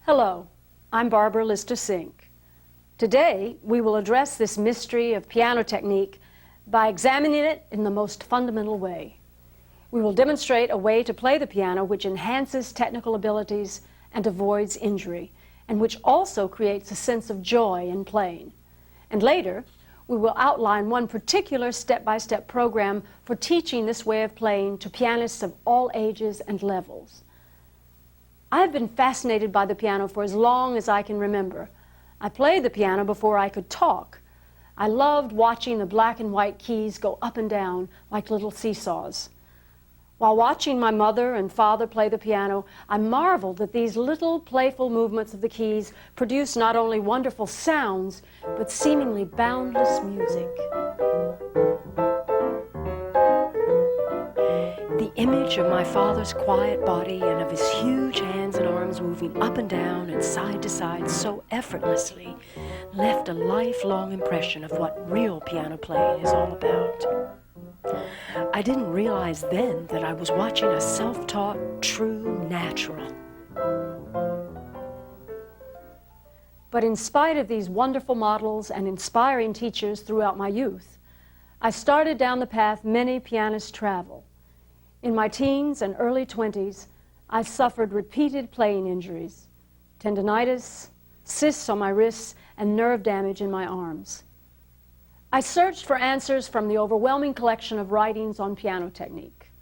Hello, I'm Barbara Lister-Sink. Today, we will address this mystery of piano technique by examining it in the most fundamental way. We will demonstrate a way to play the piano which enhances technical abilities and avoids injury, and which also creates a sense of joy in playing. And later, we will outline one particular step-by-step program for teaching this way of playing to pianists of all ages and levels. I have been fascinated by the piano for as long as I can remember. I played the piano before I could talk. I loved watching the black and white keys go up and down like little seesaws. While watching my mother and father play the piano, I marveled that these little playful movements of the keys produce not only wonderful sounds, but seemingly boundless music. The image of my father's quiet body and of his huge hands and arms moving up and down and side to side so effortlessly left a lifelong impression of what real piano playing is all about. I didn't realize then that I was watching a self-taught, true natural. But in spite of these wonderful models and inspiring teachers throughout my youth, I started down the path many pianists travel. In my teens and early 20s, I suffered repeated playing injuries, tendinitis, cysts on my wrists, and nerve damage in my arms. I searched for answers from the overwhelming collection of writings on piano technique.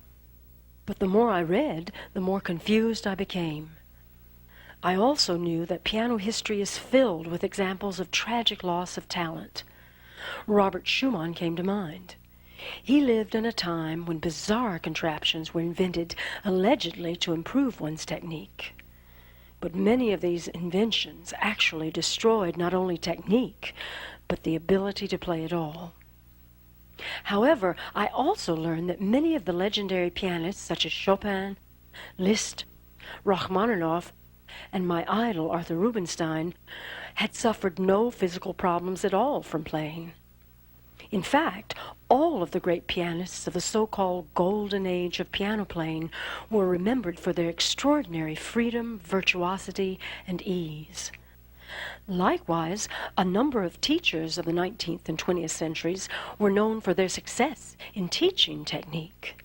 But the more I read, the more confused I became. I also knew that piano history is filled with examples of tragic loss of talent. Robert Schumann came to mind. He lived in a time when bizarre contraptions were invented allegedly to improve one's technique. But many of these inventions actually destroyed not only technique, but the ability to play at all. However, I also learned that many of the legendary pianists such as Chopin, Liszt, Rachmaninoff, and my idol Arthur Rubinstein had suffered no physical problems at all from playing. In fact, all of the great pianists of the so-called golden age of piano playing were remembered for their extraordinary freedom, virtuosity, and ease. Likewise, a number of teachers of the 19th and 20th centuries were known for their success in teaching technique.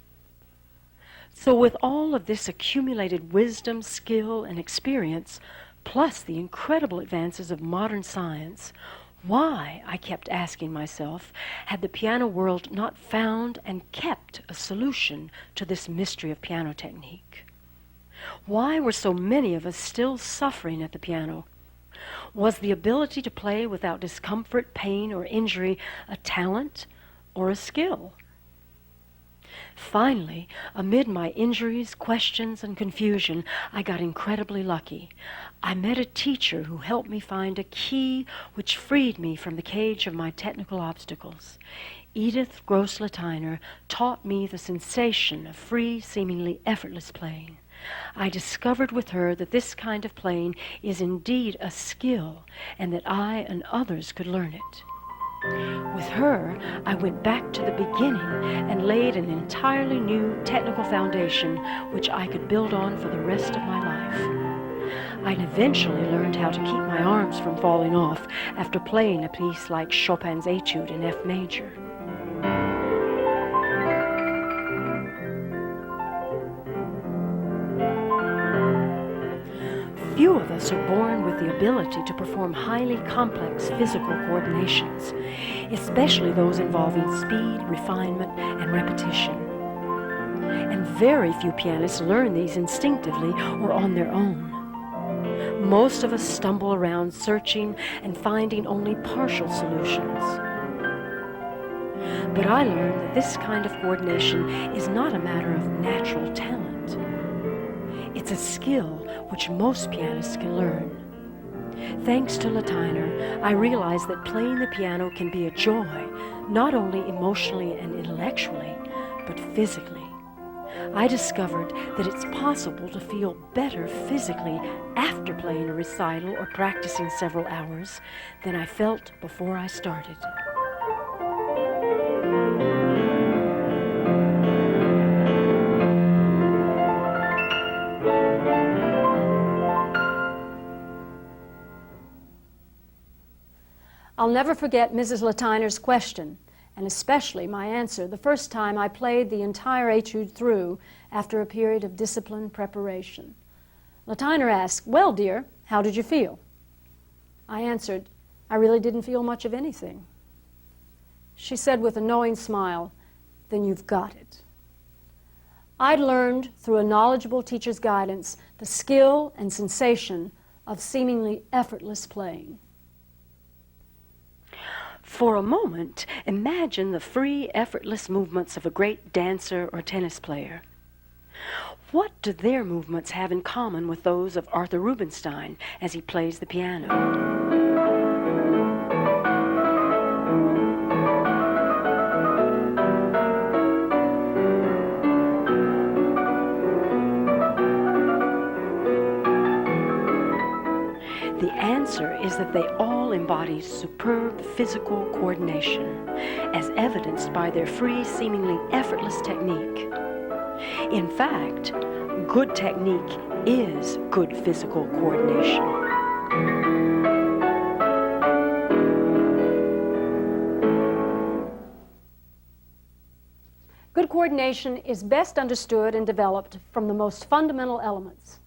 So with all of this accumulated wisdom, skill, and experience, plus the incredible advances of modern science, why, I kept asking myself, had the piano world not found and kept a solution to this mystery of piano technique? Why were so many of us still suffering at the piano? Was the ability to play without discomfort, pain, or injury a talent or a skill? Finally, amid my injuries, questions, and confusion, I got incredibly lucky. I met a teacher who helped me find a key which freed me from the cage of my technical obstacles. Edith Gross-Lateiner taught me the sensation of free, seemingly effortless playing. I discovered with her that this kind of playing is indeed a skill, and that I and others could learn it. With her, I went back to the beginning and laid an entirely new technical foundation which I could build on for the rest of my life. I eventually learned how to keep my arms from falling off after playing a piece like Chopin's Etude in F major. Few of us are born with the ability to perform highly complex physical coordinations, especially those involving speed, refinement, and repetition. And very few pianists learn these instinctively or on their own. Most of us stumble around searching and finding only partial solutions. But I learned that this kind of coordination is not a matter of natural talent. It's a skill which most pianists can learn. Thanks to Lateiner, I realized that playing the piano can be a joy, not only emotionally and intellectually, but physically. I discovered that it's possible to feel better physically after playing a recital or practicing several hours than I felt before I started. I'll never forget Mrs. Latiner's question, and especially my answer, the first time I played the entire etude through after a period of disciplined preparation. Latiner asked, "Well, dear, how did you feel?" I answered, "I really didn't feel much of anything." She said with a knowing smile, "Then you've got it." I'd learned through a knowledgeable teacher's guidance the skill and sensation of seemingly effortless playing. For a moment, imagine the free, effortless movements of a great dancer or tennis player. What do their movements have in common with those of Arthur Rubinstein as he plays the piano? The answer is that they all embody superb physical coordination, as evidenced by their free, seemingly effortless technique. In fact, good technique is good physical coordination. Good coordination is best understood and developed from the most fundamental elements.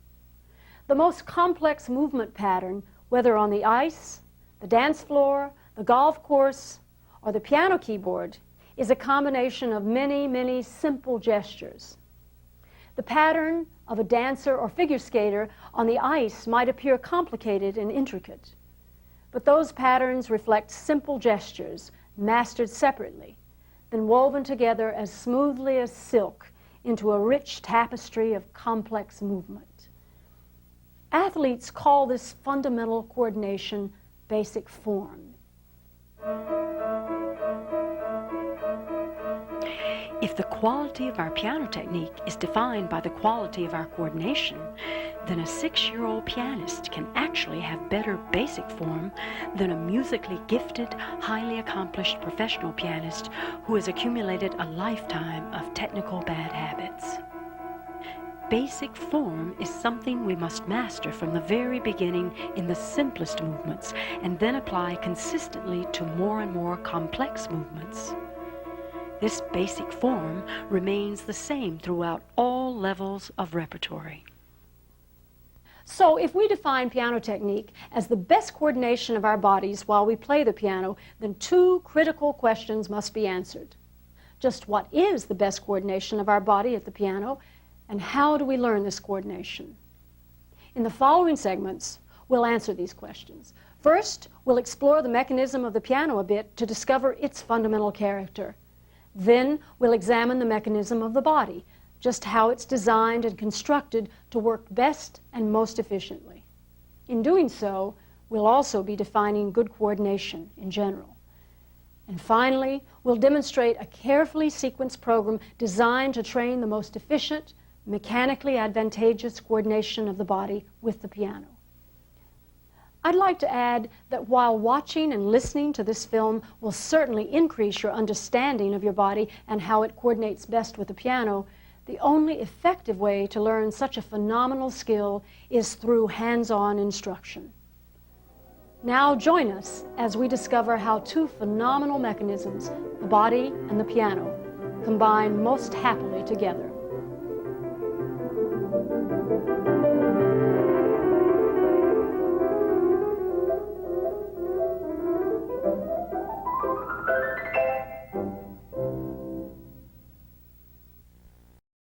The most complex movement pattern, whether on the ice, the dance floor, the golf course, or the piano keyboard, is a combination of many, many simple gestures. The pattern of a dancer or figure skater on the ice might appear complicated and intricate, but those patterns reflect simple gestures mastered separately, then woven together as smoothly as silk into a rich tapestry of complex movement. Athletes call this fundamental coordination basic form. If the quality of our piano technique is defined by the quality of our coordination, then a 6-year-old pianist can actually have better basic form than a musically gifted, highly accomplished professional pianist who has accumulated a lifetime of technical bad habits. Basic form is something we must master from the very beginning in the simplest movements and then apply consistently to more and more complex movements. This basic form remains the same throughout all levels of repertory. So if we define piano technique as the best coordination of our bodies while we play the piano, then 2 critical questions must be answered. Just what is the best coordination of our body at the piano, and how do we learn this coordination? In the following segments, we'll answer these questions. First, we'll explore the mechanism of the piano a bit to discover its fundamental character. Then, we'll examine the mechanism of the body, just how it's designed and constructed to work best and most efficiently. In doing so, we'll also be defining good coordination in general. And finally, we'll demonstrate a carefully sequenced program designed to train the most efficient, mechanically advantageous coordination of the body with the piano. I'd like to add that while watching and listening to this film will certainly increase your understanding of your body and how it coordinates best with the piano, the only effective way to learn such a phenomenal skill is through hands-on instruction. Now join us as we discover how 2 phenomenal mechanisms, the body and the piano, combine most happily together.